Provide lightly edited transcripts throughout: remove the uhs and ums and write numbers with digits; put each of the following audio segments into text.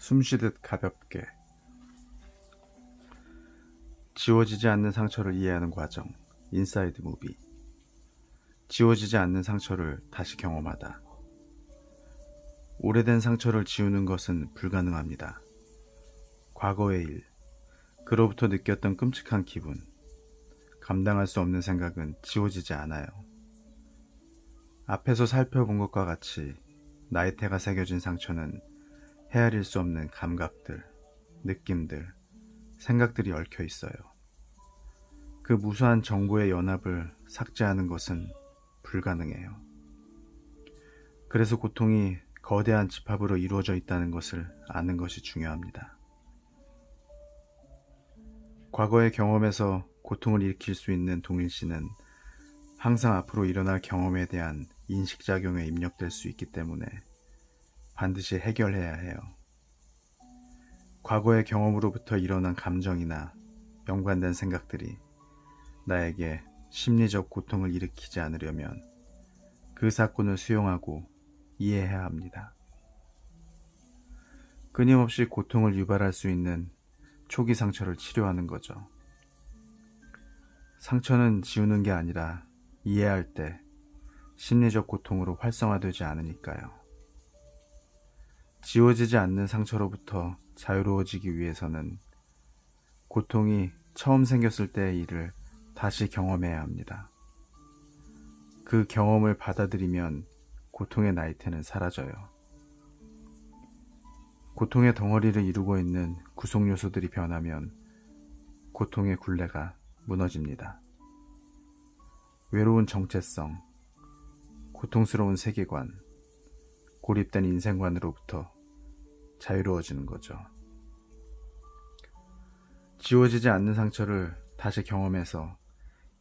숨쉬듯 가볍게. 지워지지 않는 상처를 이해하는 과정. 인사이드 무비. 지워지지 않는 상처를 다시 경험하다. 오래된 상처를 지우는 것은 불가능합니다. 과거의 일, 그로부터 느꼈던 끔찍한 기분, 감당할 수 없는 생각은 지워지지 않아요. 앞에서 살펴본 것과 같이 나이테가 새겨진 상처는 헤아릴 수 없는 감각들, 느낌들, 생각들이 얽혀 있어요. 그 무수한 정보의 연합을 삭제하는 것은 불가능해요. 그래서 고통이 거대한 집합으로 이루어져 있다는 것을 아는 것이 중요합니다. 과거의 경험에서 고통을 일으킬 수 있는 동일시는 항상 앞으로 일어날 경험에 대한 인식작용에 입력될 수 있기 때문에 반드시 해결해야 해요. 과거의 경험으로부터 일어난 감정이나 연관된 생각들이 나에게 심리적 고통을 일으키지 않으려면 그 사건을 수용하고 이해해야 합니다. 끊임없이 고통을 유발할 수 있는 초기 상처를 치료하는 거죠. 상처는 지우는 게 아니라 이해할 때 심리적 고통으로 활성화되지 않으니까요. 지워지지 않는 상처로부터 자유로워지기 위해서는 고통이 처음 생겼을 때의 일을 다시 경험해야 합니다. 그 경험을 받아들이면 고통의 나이테는 사라져요. 고통의 덩어리를 이루고 있는 구성 요소들이 변하면 고통의 굴레가 무너집니다. 외로운 정체성, 고통스러운 세계관, 고립된 인생관으로부터 자유로워지는 거죠. 지워지지 않는 상처를 다시 경험해서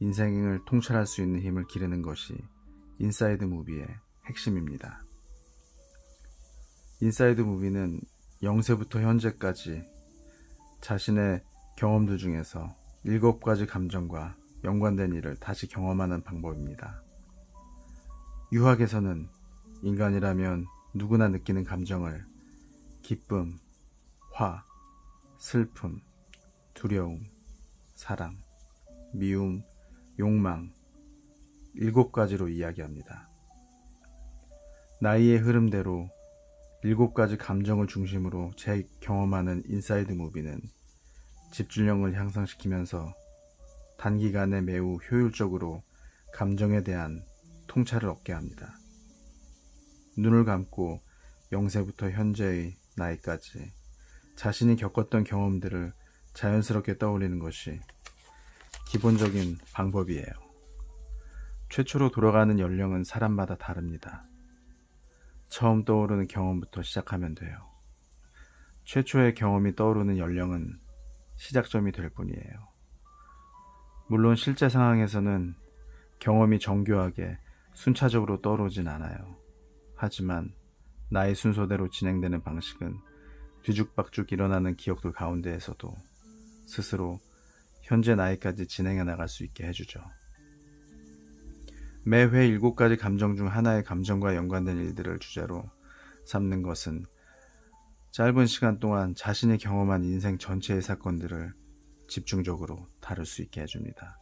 인생을 통찰할 수 있는 힘을 기르는 것이 인사이드 무비의 핵심입니다. 인사이드 무비는 영세부터 현재까지 자신의 경험들 중에서 7가지 감정과 연관된 일을 다시 경험하는 방법입니다. 유학에서는 인간이라면 누구나 느끼는 감정을 기쁨, 화, 슬픔, 두려움, 사랑, 미움, 욕망 7가지로 이야기합니다. 나이의 흐름대로 7가지 감정을 중심으로 재경험하는 인사이드 무비는 집중력을 향상시키면서 단기간에 매우 효율적으로 감정에 대한 통찰을 얻게 합니다. 눈을 감고 영세부터 현재의 나이까지 자신이 겪었던 경험들을 자연스럽게 떠올리는 것이 기본적인 방법이에요. 최초로 돌아가는 연령은 사람마다 다릅니다. 처음 떠오르는 경험부터 시작하면 돼요. 최초의 경험이 떠오르는 연령은 시작점이 될 뿐이에요. 물론 실제 상황에서는 경험이 정교하게 순차적으로 떠오르진 않아요. 하지만 나의 순서대로 진행되는 방식은 뒤죽박죽 일어나는 기억들 가운데에서도 스스로 현재 나이까지 진행해 나갈 수 있게 해주죠. 매회 7가지 감정 중 하나의 감정과 연관된 일들을 주제로 삼는 것은 짧은 시간 동안 자신이 경험한 인생 전체의 사건들을 집중적으로 다룰 수 있게 해줍니다.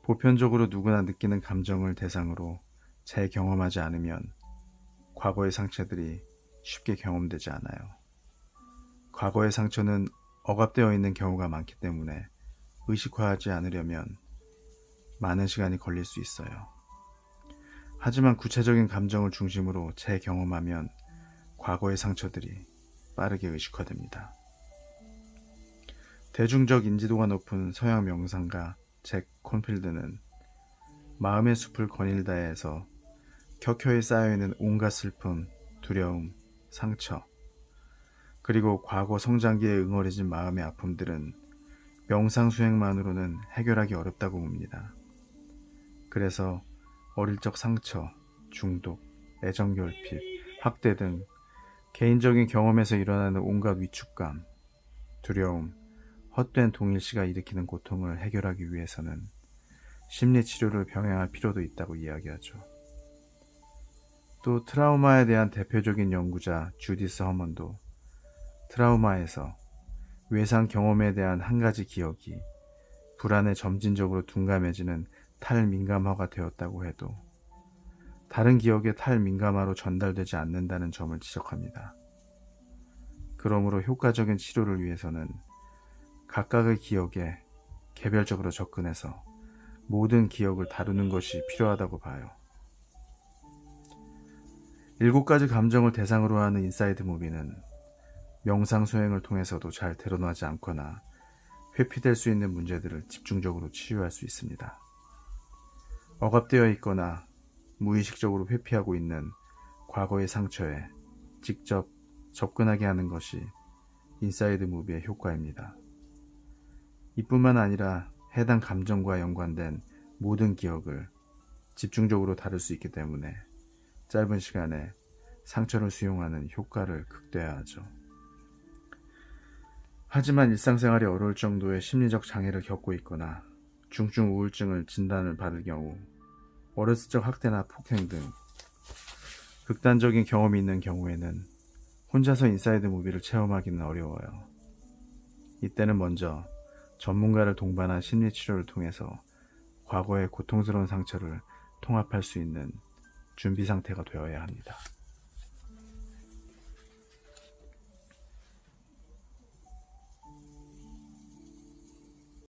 보편적으로 누구나 느끼는 감정을 대상으로 재경험하지 않으면 과거의 상처들이 쉽게 경험되지 않아요. 과거의 상처는 억압되어 있는 경우가 많기 때문에 의식화하지 않으려면 많은 시간이 걸릴 수 있어요. 하지만 구체적인 감정을 중심으로 재경험하면 과거의 상처들이 빠르게 의식화됩니다. 대중적 인지도가 높은 서양 명상가 잭 콘필드는 마음의 숲을 거닐다에서 켜켜이 쌓여있는 온갖 슬픔, 두려움, 상처, 그리고 과거 성장기에 응어리진 마음의 아픔들은 명상 수행만으로는 해결하기 어렵다고 봅니다. 그래서 어릴 적 상처, 중독, 애정결핍, 학대 등 개인적인 경험에서 일어나는 온갖 위축감, 두려움, 헛된 동일시가 일으키는 고통을 해결하기 위해서는 심리치료를 병행할 필요도 있다고 이야기하죠. 또 트라우마에 대한 대표적인 연구자 주디스 허먼도 트라우마에서 외상 경험에 대한 한 가지 기억이 불안에 점진적으로 둔감해지는 탈민감화가 되었다고 해도 다른 기억의 탈민감화로 전달되지 않는다는 점을 지적합니다. 그러므로 효과적인 치료를 위해서는 각각의 기억에 개별적으로 접근해서 모든 기억을 다루는 것이 필요하다고 봐요. 7가지 감정을 대상으로 하는 인사이드 무비는 명상 수행을 통해서도 잘 드러나지 않거나 회피될 수 있는 문제들을 집중적으로 치유할 수 있습니다. 억압되어 있거나 무의식적으로 회피하고 있는 과거의 상처에 직접 접근하게 하는 것이 인사이드 무비의 효과입니다. 이뿐만 아니라 해당 감정과 연관된 모든 기억을 집중적으로 다룰 수 있기 때문에 짧은 시간에 상처를 수용하는 효과를 극대화하죠. 하지만 일상생활이 어려울 정도의 심리적 장애를 겪고 있거나 중증 우울증을 진단을 받을 경우, 어렸을 적 학대나 폭행 등 극단적인 경험이 있는 경우에는 혼자서 인사이드 무비를 체험하기는 어려워요. 이때는 먼저 전문가를 동반한 심리치료를 통해서 과거의 고통스러운 상처를 통합할 수 있는 준비 상태가 되어야 합니다.